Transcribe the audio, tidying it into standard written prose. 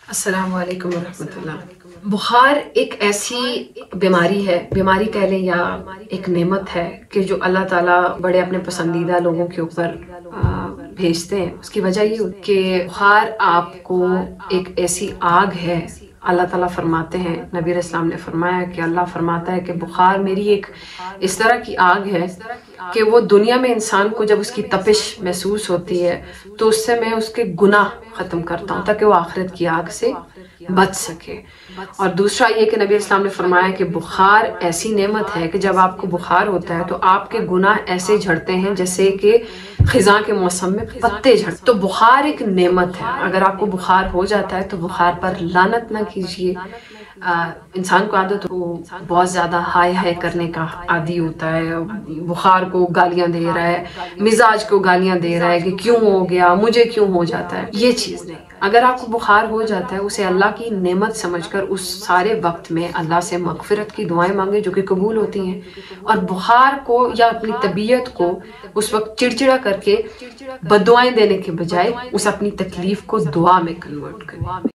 السلام علیکم ورحمۃ اللہ۔ بخار ایک ایسی بیماری ہے، بیماری کہہ لیں یا ایک نعمت ہے کہ جو اللہ تعالیٰ بڑے اپنے پسندیدہ لوگوں کے اوپر بھیجتے ہیں۔ اس کی وجہ یہ کہ بخار آپ کو ایک ایسی آگ ہے، اللہ تعالیٰ فرماتے ہیں، نبی علیہ السلام نے فرمایا کہ اللہ فرماتا ہے کہ بخار میری ایک اس طرح کی آگ ہے کہ وہ دنیا میں انسان کو جب اس کی تپش محسوس ہوتی ہے تو اس سے میں اس کے گناہ ختم کرتا ہوں تاکہ وہ آخرت کی آگ سے بچ سکے۔ اور دوسرا یہ کہ نبی اسلام نے فرمایا کہ بخار ایسی نعمت ہے کہ جب آپ کو بخار ہوتا ہے تو آپ کے گناہ ایسے جھڑتے ہیں جیسے کہ خزاں کے موسم میں پتے جھڑتے۔ تو بخار ایک نعمت ہے۔ اگر آپ کو بخار ہو جاتا ہے تو بخار پر لعنت نہ کیجیے۔ انسان کو عادت ہو بہت زیادہ ہائے ہائے کرنے کا عادی ہوتا ہے، بخار کو گالیاں دے رہا ہے، مزاج کو گالیاں دے رہا ہے کہ کیوں ہو گیا، مجھے کیوں ہو جاتا ہے۔ یہ چیز نہیں، اگر آپ کو بخار ہو جاتا ہے اسے اللہ کی نعمت سمجھ کر اس سارے وقت میں اللہ سے مغفرت کی دعائیں مانگے جو کہ قبول ہوتی ہیں، اور بخار کو یا اپنی طبیعت کو اس وقت چڑچڑا کر کے بد دعائیں دینے کے بجائے اس اپنی تکلیف کو دعا میں کنورٹ کریں۔